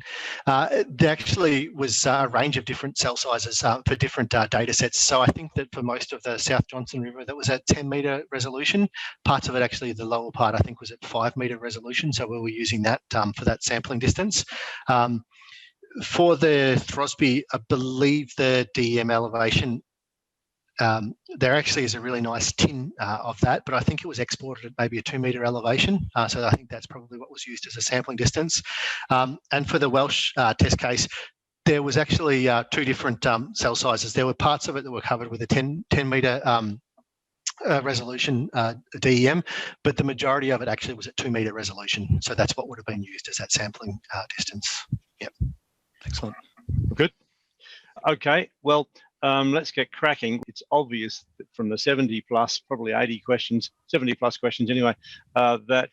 There actually was a range of different cell sizes for different data sets. So I think that for most of the South Johnson River, that was at 10 metre resolution. Parts of it, actually, the lower part, I think, was at 5 metre resolution. So we were using that for that sampling distance. For the Throsby, I believe the DEM elevation, there actually is a really nice tin of that, but I think it was exported at maybe a 2 metre elevation. So I think that's probably what was used as a sampling distance. And for the Welsh test case, there was actually two different cell sizes. There were parts of it that were covered with a 10 metre resolution DEM, but the majority of it actually was at 2 metre resolution. So that's what would have been used as that sampling distance. Yep. Excellent. Good. Okay. Well, let's get cracking. It's obvious that from the 70 plus, probably 80 questions, 70 plus questions anyway, that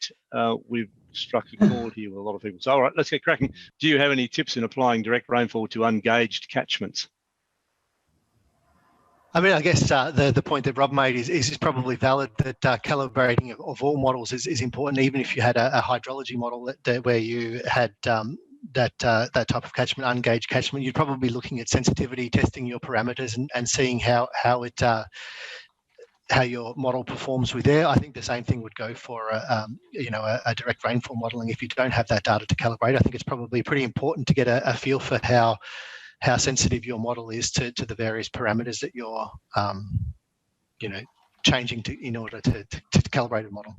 we've struck a chord here with a lot of people. So, all right, let's get cracking. Do you have any tips in applying direct rainfall to ungauged catchments? I mean, I guess the point that Rob made is probably valid, that calibrating of all models is important. Even if you had a hydrology model where you had that type of catchment, ungauged catchment, you'd probably be looking at sensitivity, testing your parameters, and seeing how your model performs with there. I think the same thing would go for a direct rainfall modelling. If you don't have that data to calibrate, I think it's probably pretty important to get a feel for how sensitive your model is to the various parameters that you're changing in order to calibrate a model.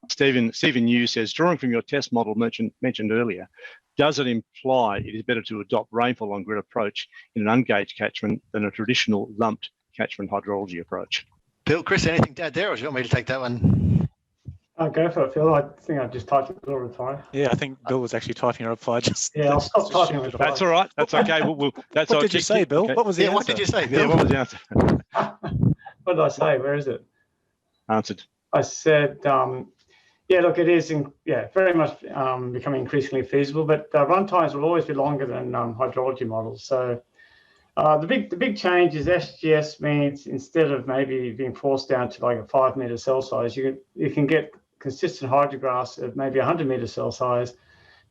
Stephen Yu says, drawing from your test model mentioned earlier, does it imply it is better to adopt rainfall on grid approach in an ungauged catchment than a traditional lumped catchment hydrology approach? Bill, Chris, anything to add there, or do you want me to take that one? I'll go for it, Phil. I think I just typed a little reply. Yeah, I think Bill was actually typing a reply. Yeah, I'll stop typing a reply. That's all right. That's okay. That's what did you say, Bill? Okay. What was the answer? What did you say, Bill? Yeah, what was the answer? What did I say? Where is it? Answered. I said, yeah, look, it is, very much becoming increasingly feasible, but runtimes will always be longer than hydrology models. So the big change is SGS means instead of maybe being forced down to like a 5 metre cell size, you can get consistent hydrographs at maybe 100 metre cell size,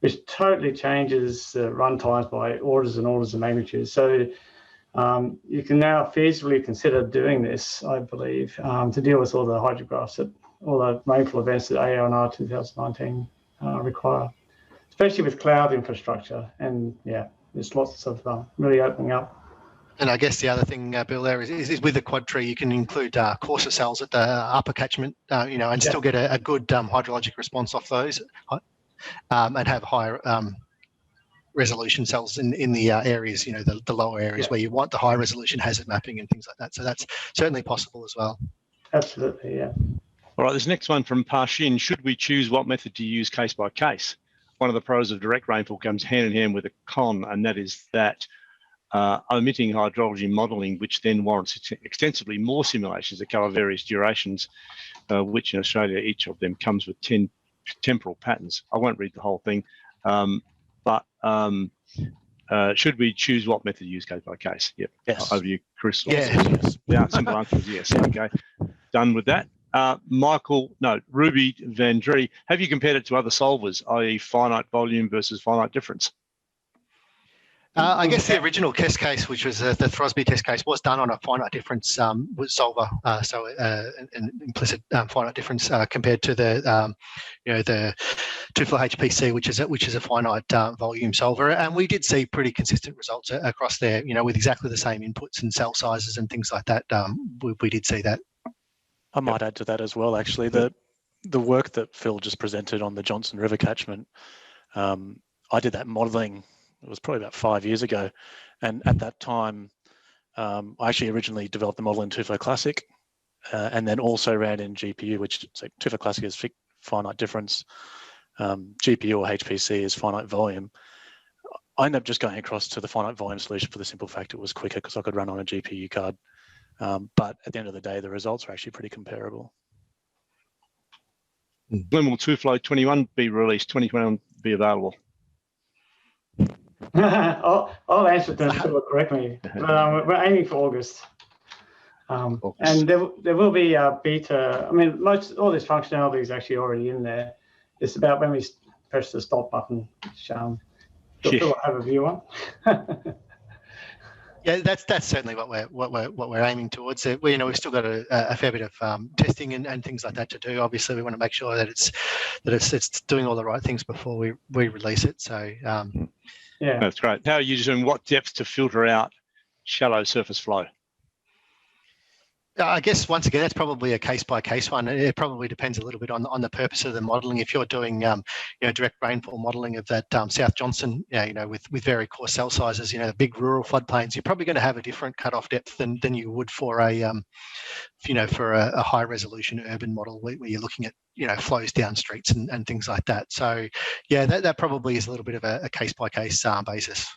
which totally changes runtimes by orders and orders of magnitude. So you can now feasibly consider doing this, I believe, to deal with all the hydrographs, all the rainfall events that AONR 2019 require, especially with cloud infrastructure. And yeah, there's lots of really opening up. And I guess the other thing, Bill, there is with the quad tree, you can include coarser cells at the upper catchment, and still get a good hydrologic response off those, and have higher resolution cells in the areas, the lower areas where you want the high resolution hazard mapping and things like that. So that's certainly possible as well. Absolutely, yeah. All right, this next one from Parshin. Should we choose what method to use case by case? One of the pros of direct rainfall comes hand in hand with a con, and that is that omitting hydrology modelling, which then warrants extensively more simulations that cover various durations, which in Australia, each of them comes with 10 temporal patterns. I won't read the whole thing, but should we choose what method to use case by case? Yep. Yes. Over you, Chris. Yes. Yeah, simple answer is yes. Okay, done with that. Ruby Van Dree, have you compared it to other solvers, i.e. finite volume versus finite difference? I guess the original test case, which was the Throsby test case, was done on a finite difference solver, so an implicit finite difference compared to the TUFLOW HPC, which is a finite volume solver, and we did see pretty consistent results across there. With exactly the same inputs and cell sizes and things like that. We did see that. I might add to that as well. Actually, the work that Phil just presented on the Johnson River catchment, I did that modelling. It was probably about 5 years ago. And at that time, I actually originally developed the model in TUFLOW Classic and then also ran in GPU, which so TUFLOW Classic is finite difference, GPU or HPC is finite volume. I ended up just going across to the finite volume solution for the simple fact it was quicker because I could run on a GPU card. But at the end of the day, the results are actually pretty comparable. When will TUFLOW 21 be released, 2021 be available? I'll answer that correctly. We're aiming for August. And there will be a beta. I mean, all this functionality is actually already in there. It's about when we press the stop button, which you'll have a view on. Yeah, that's certainly what we're aiming towards. We've still got a fair bit of testing and things like that to do. Obviously, we want to make sure that it's doing all the right things before we release it. So yeah, that's great. How are you doing? What depth to filter out shallow surface flow? I guess once again, that's probably a case by case one. It probably depends a little bit on the purpose of the modelling. If you're doing direct rainfall modelling of that South Johnson, with very coarse cell sizes, the big rural floodplains, you're probably going to have a different cutoff depth than you would for a high resolution urban model where you're looking at flows down streets and things like that. So yeah, that probably is a little bit of a case by case basis.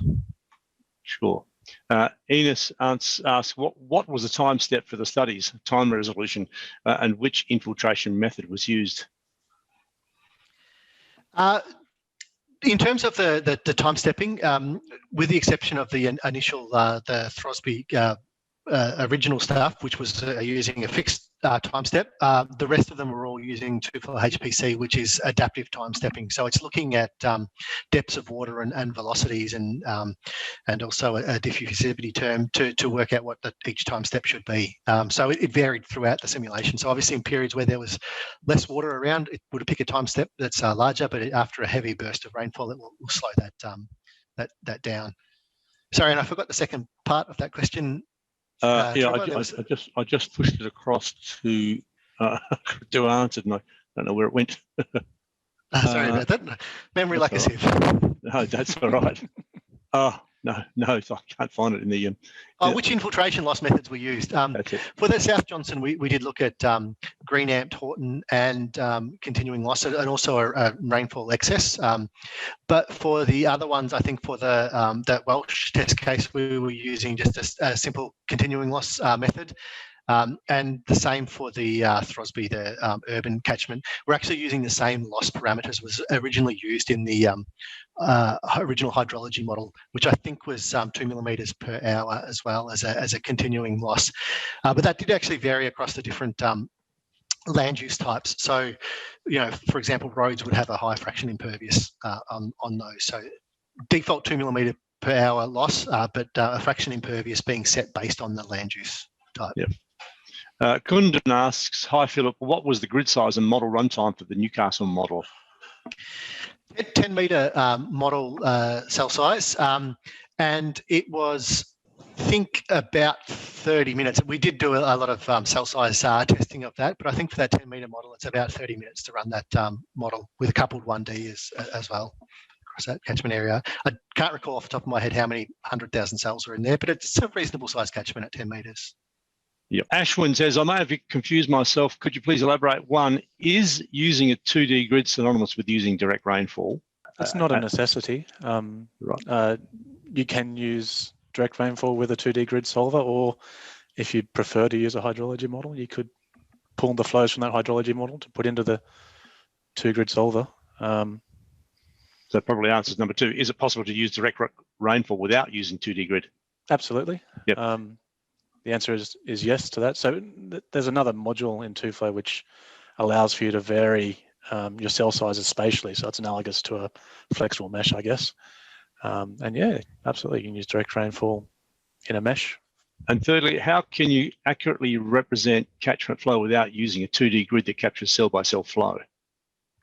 Sure. Enos asks, what was the time step for the studies, time resolution, and which infiltration method was used? In terms of the time stepping, with the exception of the initial the Throsby original stuff, which was using a fixed time step, the rest of them are all using TUFLOW HPC, which is adaptive time stepping. So it's looking at depths of water and velocities and also a diffusivity term to work out what each time step should be. So it varied throughout the simulation. So obviously in periods where there was less water around, it would pick a time step that's larger, but after a heavy burst of rainfall, it will slow that down. Sorry, and I forgot the second part of that question. Yeah, I just pushed it across to answer, and I don't know where it went. Sorry about that. Memory like a sieve. No, that's all right. Oh no, I can't find it in the. Which infiltration loss methods were used? That's it. For the South Johnson, we did look at green amped Horton and continuing loss, and also a rainfall excess. But for the other ones, I think for the that Welsh test case, we were using just a simple continuing loss method. And the same for the Throsby, the urban catchment. We're actually using the same loss parameters was originally used in the original hydrology model, which I think was 2 millimeters per hour as well as a continuing loss. But that did actually vary across the different land use types. So, for example, roads would have a high fraction impervious on those. So default 2 millimeter per hour loss, but a fraction impervious being set based on the land use type. Yep. Kundan asks, hi Philip, what was the grid size and model runtime for the Newcastle model? 10 metre model cell size, and it was, I think, about 30 minutes. We did do a lot of cell size testing of that, but I think for that 10 metre model, it's about 30 minutes to run that model with a coupled 1D as well across that catchment area. I can't recall off the top of my head how many 100,000 cells were in there, but it's a reasonable size catchment at 10 metres. Yeah. Ashwin says, I may have confused myself. Could you please elaborate? One, is using a 2D grid synonymous with using direct rainfall? It's not a necessity. Right. You can use direct rainfall with a 2D grid solver, or if you prefer to use a hydrology model, you could pull the flows from that hydrology model to put into the 2-grid solver. So that probably answers number 2. Is it possible to use direct rainfall without using 2D grid? Absolutely. Yep. The answer is yes to that. So there's another module in TUFLOW which allows for you to vary your cell sizes spatially. So it's analogous to a flexible mesh, I guess. And yeah, absolutely, you can use direct rainfall in a mesh. And thirdly, how can you accurately represent catchment flow without using a 2D grid that captures cell by cell flow?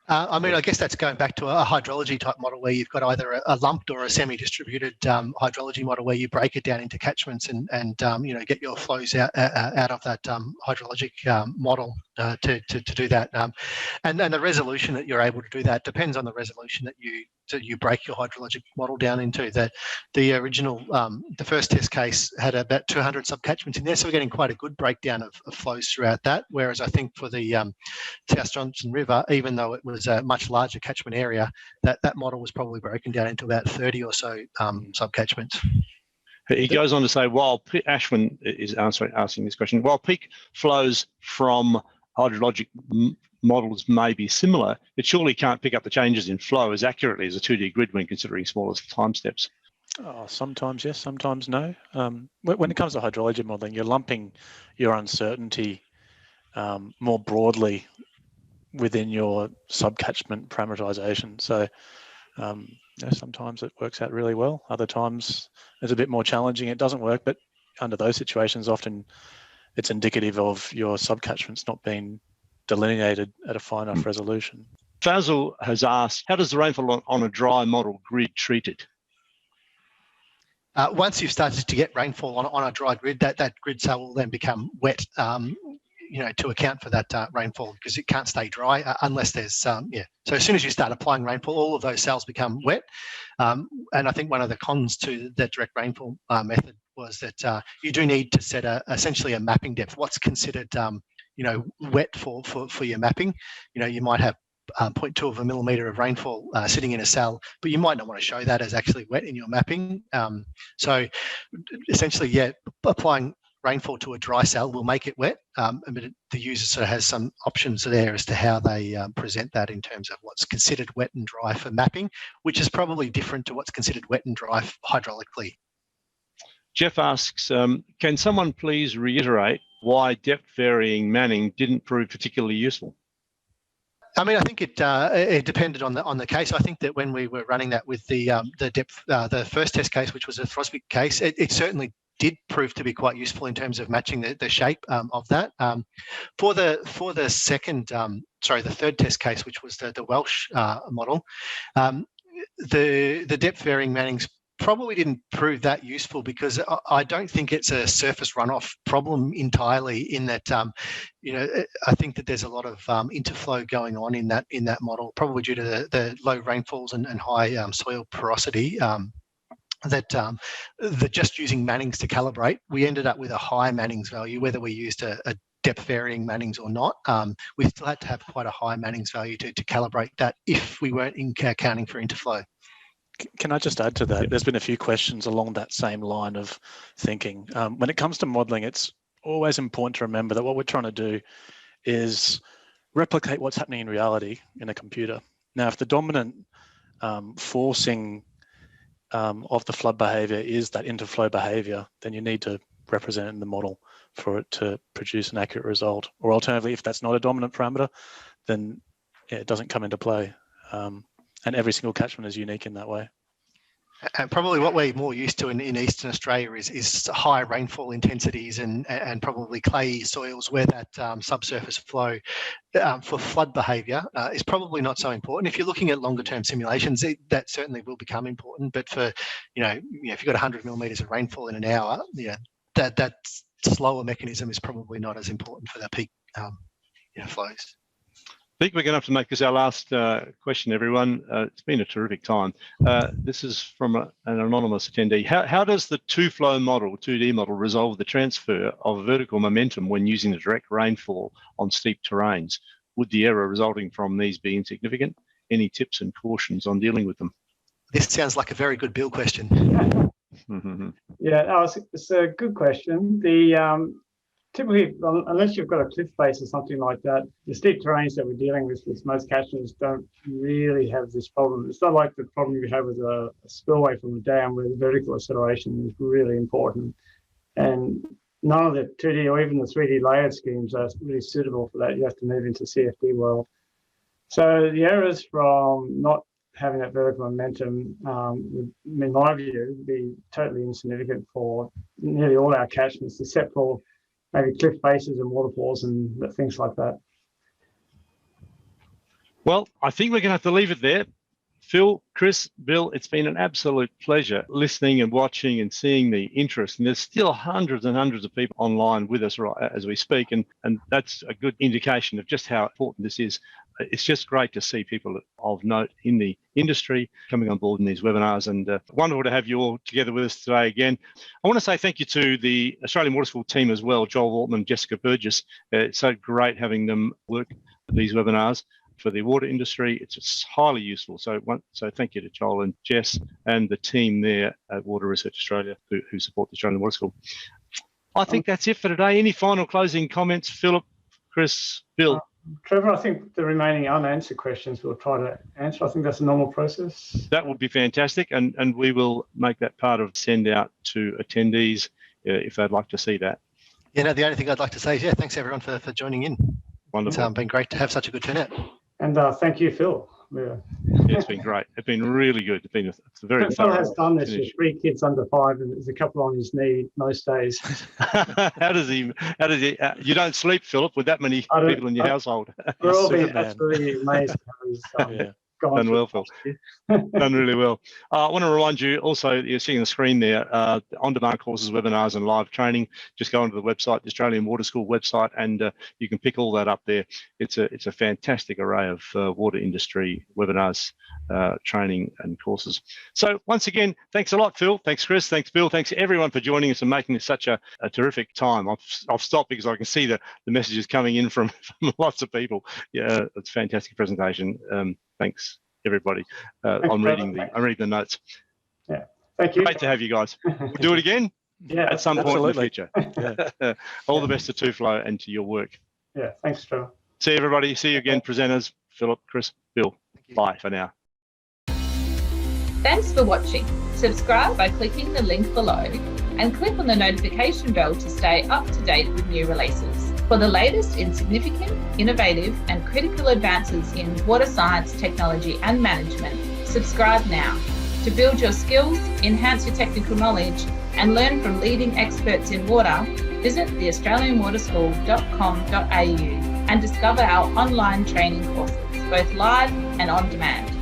I guess that's going back to a hydrology type model where you've got either a lumped or a semi-distributed hydrology model where you break it down into catchments and get your flows out of that hydrologic model to do that. And the resolution that you're able to do that depends on the resolution that you break your hydrologic model down into. The original, the first test case had about 200 sub-catchments in there, so we're getting quite a good breakdown of flows throughout that. Whereas I think for the South Johnson River, even though it was a much larger catchment area, that model was probably broken down into about 30 or so sub-catchments. He goes on to say, while Ashwin is asking this question, while peak flows from hydrologic models may be similar, it surely can't pick up the changes in flow as accurately as a 2D grid when considering smaller time steps. Sometimes yes, sometimes no. When it comes to hydrology modelling, you're lumping your uncertainty more broadly within your sub-catchment parameterization. So sometimes it works out really well. Other times it's a bit more challenging. It doesn't work, but under those situations, often it's indicative of your sub-catchments not being delineated at a fine enough resolution. Fazil has asked, how does the rainfall on a dry model grid treat it? Once you've started to get rainfall on a dry grid, that grid cell will then become wet, to account for that rainfall, because it can't stay dry unless there's So as soon as you start applying rainfall, all of those cells become wet. And I think one of the cons to the direct rainfall method was that you do need to set essentially a mapping depth. What's considered wet for your mapping? You might have 0.2 of a millimetre of rainfall sitting in a cell, but you might not want to show that as actually wet in your mapping. So essentially, applying rainfall to a dry cell will make it wet, but the user sort of has some options there as to how they present that in terms of what's considered wet and dry for mapping, which is probably different to what's considered wet and dry hydraulically. Jeff asks, can someone please reiterate why depth varying manning didn't prove particularly useful? I mean, I think it depended on the case. I think that when we were running that with the depth, the first test case, which was a Throsvik case, it certainly did prove to be quite useful in terms of matching the shape of that. For the second, the third test case, which was the Welsh model, the depth varying mannings probably didn't prove that useful because I don't think it's a surface runoff problem entirely. In that, I think that there's a lot of interflow going on in that model, probably due to the low rainfalls and high soil porosity. That just using Mannings to calibrate, we ended up with a high Mannings value, whether we used a depth varying Mannings or not. We still had to have quite a high Mannings value to calibrate that if we weren't accounting for interflow. Can I just add to that? There's been a few questions along that same line of thinking. When it comes to modelling, it's always important to remember that what we're trying to do is replicate what's happening in reality in a computer. Now, if the dominant forcing of the flood behaviour is that interflow behaviour, then you need to represent it in the model for it to produce an accurate result. Or alternatively, if that's not a dominant parameter, then it doesn't come into play. And every single catchment is unique in that way. And probably what we're more used to in Eastern Australia is high rainfall intensities and probably clayey soils where that subsurface flow for flood behaviour is probably not so important. If you're looking at longer term simulations, that certainly will become important. But for, if you've got 100 millimetres of rainfall in an hour, that slower mechanism is probably not as important for the peak flows. I think we're going to have to make this our last question, everyone. It's been a terrific time. This is from an anonymous attendee. How does the TUFLOW model, 2D model, resolve the transfer of vertical momentum when using the direct rainfall on steep terrains? Would the error resulting from these be insignificant? Any tips and cautions on dealing with them? This sounds like a very good Bill question. Yeah, it's a good question. Typically, unless you've got a cliff face or something like that, the steep terrains that we're dealing with most catchments don't really have this problem. It's not like the problem you have with a spillway from a dam where the vertical acceleration is really important. And none of the 2D or even the 3D layered schemes are really suitable for that. You have to move into CFD world. So the errors from not having that vertical momentum, in my view, would be totally insignificant for nearly all our catchments, except for maybe cliff faces and waterfalls and things like that. Well, I think we're going to have to leave it there. Phil, Chris, Bill, it's been an absolute pleasure listening and watching and seeing the interest. And there's still hundreds and hundreds of people online with us right as we speak. And that's a good indication of just how important this is. It's just great to see people of note in the industry coming on board in these webinars, and wonderful to have you all together with us today again. I want to say thank you to the Australian Water School team as well, Joel Waltman, Jessica Burgess. It's so great having them work these webinars for the water industry. It's just highly useful. So thank you to Joel and Jess and the team there at Water Research Australia who support the Australian Water School. I think that's it for today. Any final closing comments, Philip, Chris, Bill? Trevor, I think the remaining unanswered questions we'll try to answer. I think that's a normal process. That would be fantastic, and we will make that part of send out to attendees if they'd like to see that. The only thing I'd like to say is, thanks everyone for joining in. Wonderful. It's been great to have such a good turnout. And thank you, Phil. Yeah, it's been great. It's been really good. It's very Phil has done this with 3 kids under 5, and there's a couple on his knee most days. How does he? You don't sleep, Philip, with that many people in your household. We're all being absolutely amazed how he's done well, Phil. Done really well. I want to remind you also, you're seeing the screen there, on-demand courses, webinars and live training. Just go onto the website, the Australian Water School website, and you can pick all that up there. It's a fantastic array of water industry webinars, training and courses. So once again, thanks a lot, Phil. Thanks, Chris. Thanks, Bill. Thanks everyone for joining us and making this such a terrific time. I've stopped because I can see the messages coming in from lots of people. Yeah, it's a fantastic presentation. Thanks, everybody. I'm reading the notes. Yeah, thank you. Great to have you guys. Do it again. Yeah, at some point in the absolutely. future. Yeah. All the best to TUFLOW and to your work. Yeah, thanks, Trevor. See you, everybody. See you again, presenters, Philip, Chris, Bill. Bye for now. Thanks for watching. Subscribe by clicking the link below and click on the notification bell to stay up to date with new releases. For the latest in significant, innovative and critical advances in water science, technology and management, subscribe now. To build your skills, enhance your technical knowledge and learn from leading experts in water, visit theaustralianwaterschool.com.au and discover our online training courses, both live and on demand.